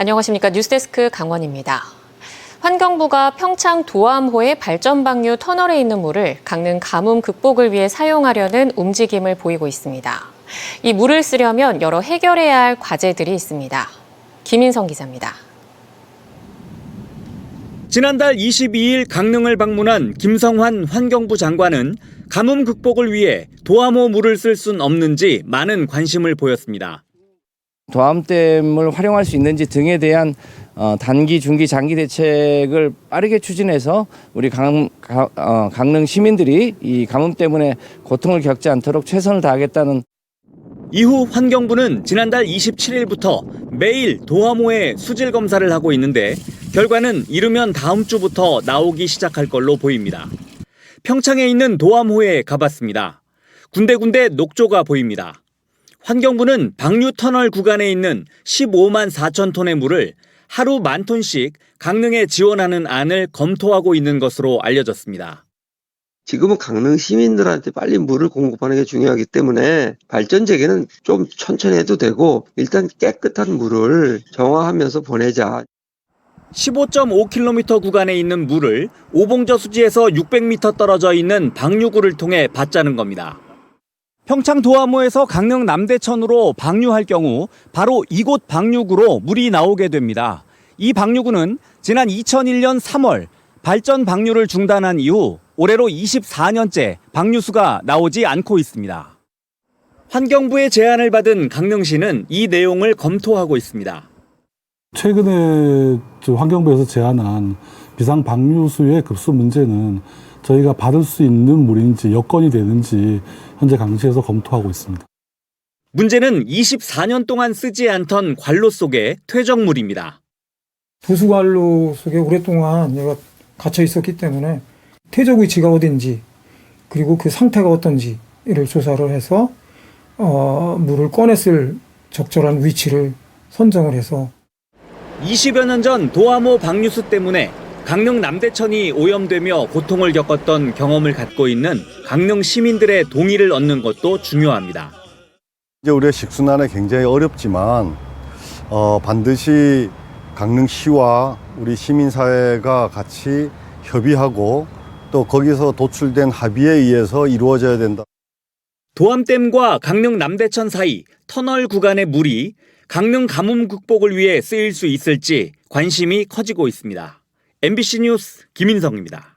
안녕하십니까. 뉴스데스크 강원입니다. 환경부가 평창 도암호의 발전방류 터널에 있는 물을 강릉 가뭄 극복을 위해 사용하려는 움직임을 보이고 있습니다. 이 물을 쓰려면 여러 해결해야 할 과제들이 있습니다. 김인성 기자입니다. 지난달 22일 강릉을 방문한 김성환 환경부 장관은 가뭄 극복을 위해 도암호 물을 쓸 순 없는지 많은 관심을 보였습니다. 도암댐을 활용할 수 있는지 등에 대한 단기, 중기, 장기 대책을 빠르게 추진해서 우리 강릉 시민들이 이 가뭄 때문에 고통을 겪지 않도록 최선을 다하겠다는. 이후 환경부는 지난달 27일부터 매일 도암호의 수질 검사를 하고 있는데 결과는 이르면 다음 주부터 나오기 시작할 걸로 보입니다. 평창에 있는 도암호에 가봤습니다. 군데군데 녹조가 보입니다. 환경부는 방류 터널 구간에 있는 15만 4천 톤의 물을 하루 10,000톤씩 강릉에 지원하는 안을 검토하고 있는 것으로 알려졌습니다. 지금은 강릉 시민들한테 빨리 물을 공급하는 게 중요하기 때문에 발전 재개는 좀 천천히 해도 되고 일단 깨끗한 물을 정화하면서 보내자. 15.5km 구간에 있는 물을 오봉저 수지에서 600m 떨어져 있는 방류구를 통해 받자는 겁니다. 평창 도암호에서 강릉 남대천으로 방류할 경우 바로 이곳 방류구로 물이 나오게 됩니다. 이 방류구는 지난 2001년 3월 발전 방류를 중단한 이후 올해로 24년째 방류수가 나오지 않고 있습니다. 환경부의 제안을 받은 강릉시는 이 내용을 검토하고 있습니다. 최근에 환경부에서 제안한 비상 방류수의 급수 문제는 저희가 받을 수 있는 물인지 여건이 되는지 현재 강시에서 검토하고 있습니다. 문제는 24년 동안 쓰지 않던 관로 속의 퇴적물입니다. 도수관로 속에 오랫동안 얘가 갇혀 있었기 때문에 퇴적 위치가 어딘지 그리고 그 상태가 어떤지를 조사를 해서 물을 꺼냈을 적절한 위치를 선정을 해서 20여 년 전 도암호 방류수 때문에 강릉 남대천이 오염되며 고통을 겪었던 경험을 갖고 있는 강릉 시민들의 동의를 얻는 것도 중요합니다. 이제 우리가 식순환에 굉장히 어렵지만 반드시 강릉시와 우리 시민사회가 같이 협의하고 또 거기서 도출된 합의에 의해서 이루어져야 된다. 도암댐과 강릉 남대천 사이 터널 구간의 물이 강릉 가뭄 극복을 위해 쓰일 수 있을지 관심이 커지고 있습니다. MBC 뉴스 김인성입니다.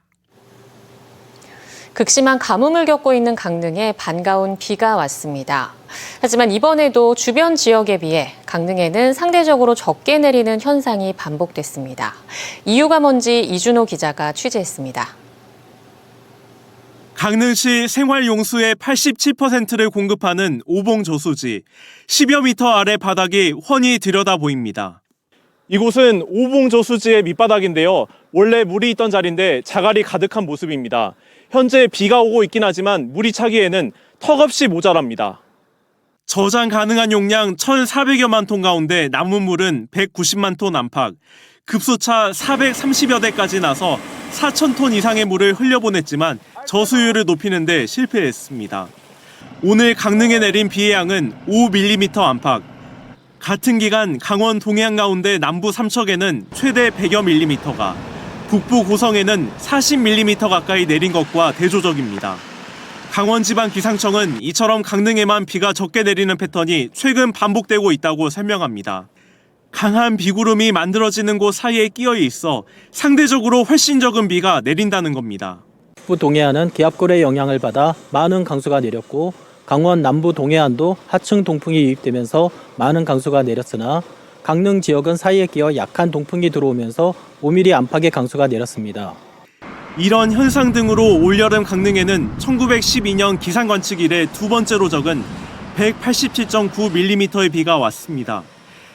극심한 가뭄을 겪고 있는 강릉에 반가운 비가 왔습니다. 하지만 이번에도 주변 지역에 비해 강릉에는 상대적으로 적게 내리는 현상이 반복됐습니다. 이유가 뭔지 이준호 기자가 취재했습니다. 강릉시 생활용수의 87%를 공급하는 오봉저수지. 10여 미터 아래 바닥이 훤히 들여다 보입니다. 이곳은 오봉저수지의 밑바닥인데요. 원래 물이 있던 자리인데 자갈이 가득한 모습입니다. 현재 비가 오고 있긴 하지만 물이 차기에는 턱없이 모자랍니다. 저장 가능한 용량 1,400여만 톤 가운데 남은 물은 190만 톤 안팎. 급수차 430여 대까지 나서 4,000톤 이상의 물을 흘려보냈지만 저수율을 높이는 데 실패했습니다. 오늘 강릉에 내린 비의 양은 5mm 안팎. 같은 기간 강원 동해안 가운데 남부 삼척에는 최대 100여 밀리미터가, 북부 고성에는 40mm 가까이 내린 것과 대조적입니다. 강원지방기상청은 이처럼 강릉에만 비가 적게 내리는 패턴이 최근 반복되고 있다고 설명합니다. 강한 비구름이 만들어지는 곳 사이에 끼어 있어 상대적으로 훨씬 적은 비가 내린다는 겁니다. 북부 동해안은 기압골의 영향을 받아 많은 강수가 내렸고 강원 남부 동해안도 하층 동풍이 유입되면서 많은 강수가 내렸으나 강릉 지역은 사이에 끼어 약한 동풍이 들어오면서 5mm 안팎의 강수가 내렸습니다. 이런 현상 등으로 올여름 강릉에는 1912년 기상관측 이래 두 번째로 적은 187.9mm의 비가 왔습니다.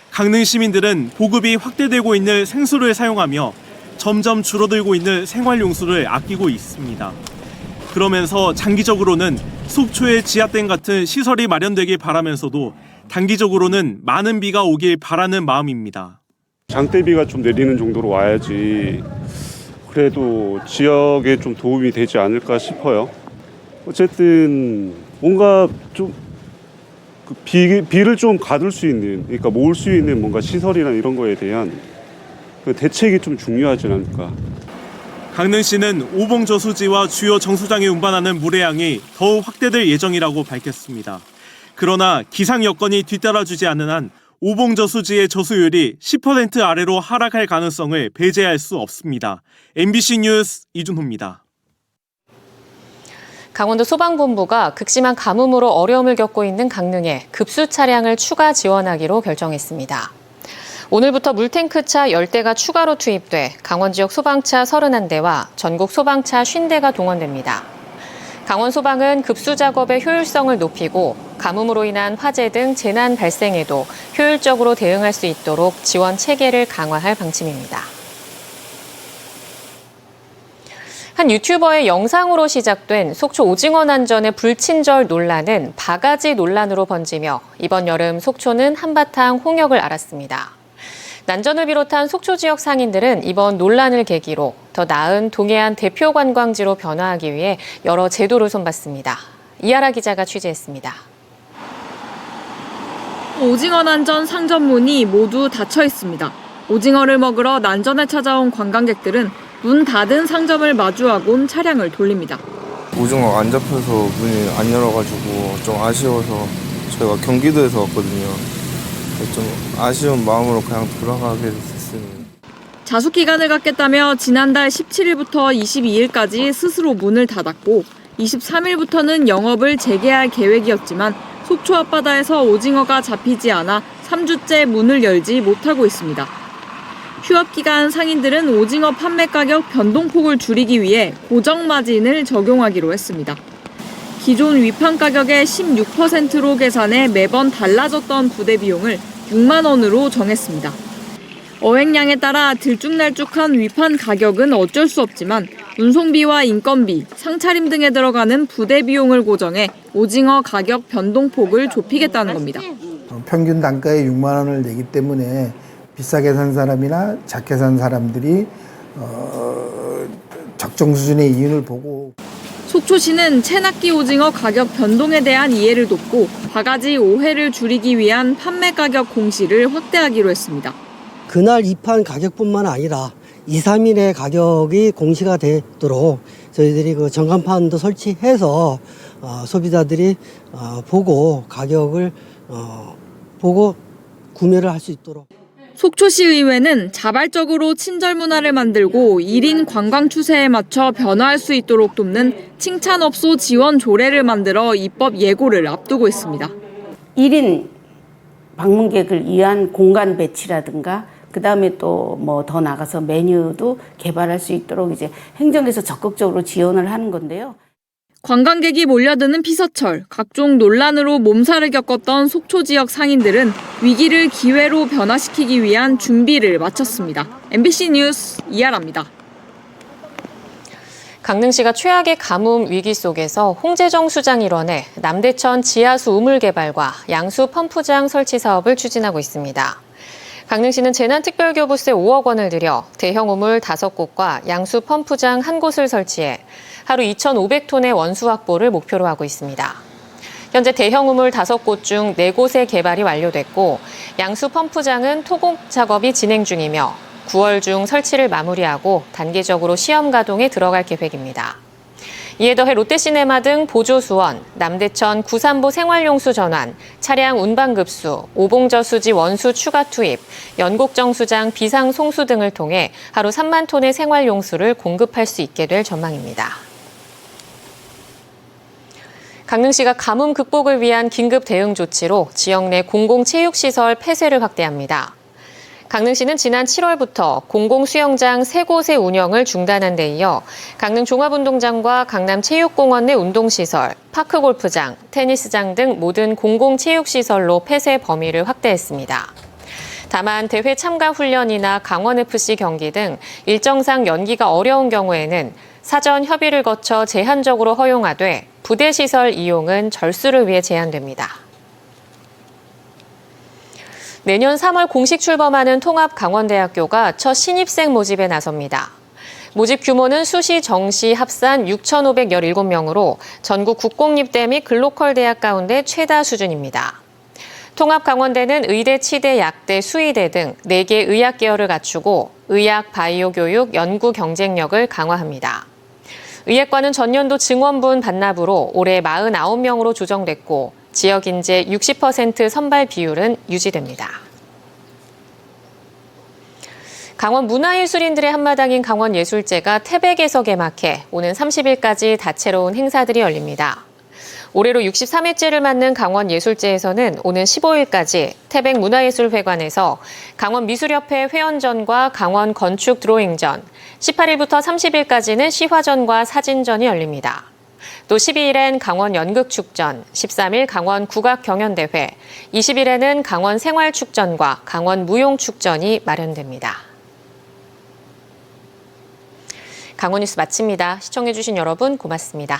강릉 시민들은 보급이 확대되고 있는 생수를 사용하며 점점 줄어들고 있는 생활용수를 아끼고 있습니다. 그러면서 장기적으로는 속초의 지하댐 같은 시설이 마련되길 바라면서도 단기적으로는 많은 비가 오길 바라는 마음입니다. 장대비가 좀 내리는 정도로 와야지 그래도 지역에 좀 도움이 되지 않을까 싶어요. 어쨌든 뭔가 좀 비를 좀 가둘 수 있는, 그러니까 모을 수 있는 뭔가 시설이나 이런 거에 대한 그 대책이 좀 중요하지 않을까. 강릉시는 오봉저수지와 주요 정수장에 운반하는 물의 양이 더욱 확대될 예정이라고 밝혔습니다. 그러나 기상 여건이 뒤따라주지 않는 한 오봉저수지의 저수율이 10% 아래로 하락할 가능성을 배제할 수 없습니다. MBC 뉴스 이준호입니다. 강원도 소방본부가 극심한 가뭄으로 어려움을 겪고 있는 강릉에 급수 차량을 추가 지원하기로 결정했습니다. 오늘부터 물탱크차 10대가 추가로 투입돼 강원 지역 소방차 31대와 전국 소방차 50대가 동원됩니다. 강원소방은 급수 작업의 효율성을 높이고 가뭄으로 인한 화재 등 재난 발생에도 효율적으로 대응할 수 있도록 지원 체계를 강화할 방침입니다. 한 유튜버의 영상으로 시작된 속초 오징어 난전의 불친절 논란은 바가지 논란으로 번지며 이번 여름 속초는 한바탕 홍역을 앓았습니다. 난전을 비롯한 속초 지역 상인들은 이번 논란을 계기로 더 나은 동해안 대표 관광지로 변화하기 위해 여러 제도를 손봤습니다. 이하라 기자가 취재했습니다. 오징어 난전 상점문이 모두 닫혀 있습니다. 오징어를 먹으러 난전에 찾아온 관광객들은 문 닫은 상점을 마주하곤 차량을 돌립니다. 오징어가 안 잡혀서 문이 안 열어가지고 좀 아쉬워서 저희가 경기도에서 왔거든요. 좀 아쉬운 마음으로 그냥 돌아가게 됐습니다. 자숙 기간을 갖겠다며 지난달 17일부터 22일까지 스스로 문을 닫았고 23일부터는 영업을 재개할 계획이었지만 속초 앞바다에서 오징어가 잡히지 않아 3주째 문을 열지 못하고 있습니다. 휴업 기간 상인들은 오징어 판매 가격 변동폭을 줄이기 위해 고정 마진을 적용하기로 했습니다. 기존 위판 가격의 16%로 계산해 매번 달라졌던 부대 비용을 6만 원으로 정했습니다. 어획량에 따라 들쭉날쭉한 위판 가격은 어쩔 수 없지만 운송비와 인건비, 상차림 등에 들어가는 부대 비용을 고정해 오징어 가격 변동폭을 좁히겠다는 겁니다. 평균 단가에 6만 원을 내기 때문에 비싸게 산 사람이나 작게 산 사람들이 적정 수준의 이윤을 보고 속초시는 체납기 오징어 가격 변동에 대한 이해를 돕고 바가지 오해를 줄이기 위한 판매 가격 공시를 확대하기로 했습니다. 그날 입한 가격뿐만 아니라 2, 3일의 가격이 공시가 되도록 저희들이 그 전간판도 설치해서 소비자들이 보고 가격을 보고 구매를 할 수 있도록. 속초시 의회는 자발적으로 친절 문화를 만들고 1인 관광 추세에 맞춰 변화할 수 있도록 돕는 칭찬업소 지원 조례를 만들어 입법 예고를 앞두고 있습니다. 1인 방문객을 위한 공간 배치라든가 그다음에 또 뭐 더 나가서 메뉴도 개발할 수 있도록 이제 행정에서 적극적으로 지원을 하는 건데요. 관광객이 몰려드는 피서철, 각종 논란으로 몸살을 겪었던 속초 지역 상인들은 위기를 기회로 변화시키기 위한 준비를 마쳤습니다. MBC 뉴스 이하라입니다. 강릉시가 최악의 가뭄 위기 속에서 홍제정 수장 일원에 남대천 지하수 우물 개발과 양수 펌프장 설치 사업을 추진하고 있습니다. 강릉시는 재난특별교부세 5억 원을 들여 대형 우물 5곳과 양수 펌프장 1곳을 설치해 하루 2,500톤의 원수 확보를 목표로 하고 있습니다. 현재 대형 우물 5곳 중 4곳의 개발이 완료됐고 양수 펌프장은 토목 작업이 진행 중이며 9월 중 설치를 마무리하고 단계적으로 시험 가동에 들어갈 계획입니다. 이에 더해 롯데시네마 등 보조수원, 남대천 구산보 생활용수 전환, 차량 운반급수, 오봉저수지 원수 추가 투입, 연곡정수장 비상 송수 등을 통해 하루 3만 톤의 생활용수를 공급할 수 있게 될 전망입니다. 강릉시가 가뭄 극복을 위한 긴급 대응 조치로 지역 내 공공체육시설 폐쇄를 확대합니다. 강릉시는 지난 7월부터 공공수영장 3곳의 운영을 중단한 데 이어 강릉 종합운동장과 강남체육공원 내 운동시설, 파크골프장, 테니스장 등 모든 공공체육시설로 폐쇄 범위를 확대했습니다. 다만 대회 참가 훈련이나 강원FC 경기 등 일정상 연기가 어려운 경우에는 사전 협의를 거쳐 제한적으로 허용하되 부대시설 이용은 절수를 위해 제한됩니다. 내년 3월 공식 출범하는 통합강원대학교가 첫 신입생 모집에 나섭니다. 모집 규모는 수시, 정시 합산 6,517명으로 전국 국공립대 및 글로컬 대학 가운데 최다 수준입니다. 통합강원대는 의대, 치대, 약대, 수의대 등 4개 의학 계열을 갖추고 의학, 바이오 교육, 연구 경쟁력을 강화합니다. 의예과는 전년도 증원분 반납으로 올해 49명으로 조정됐고 지역 인재 60% 선발 비율은 유지됩니다. 강원 문화예술인들의 한마당인 강원예술제가 태백에서 개막해 오는 30일까지 다채로운 행사들이 열립니다. 올해로 63회째를 맞는 강원예술제에서는 오는 15일까지 태백문화예술회관에서 강원미술협회 회원전과 강원건축 드로잉전, 18일부터 30일까지는 시화전과 사진전이 열립니다. 또 12일엔 강원연극축전, 13일 강원국악경연대회, 20일에는 강원생활축전과 강원무용축전이 마련됩니다. 강원뉴스 마칩니다. 시청해주신 여러분 고맙습니다.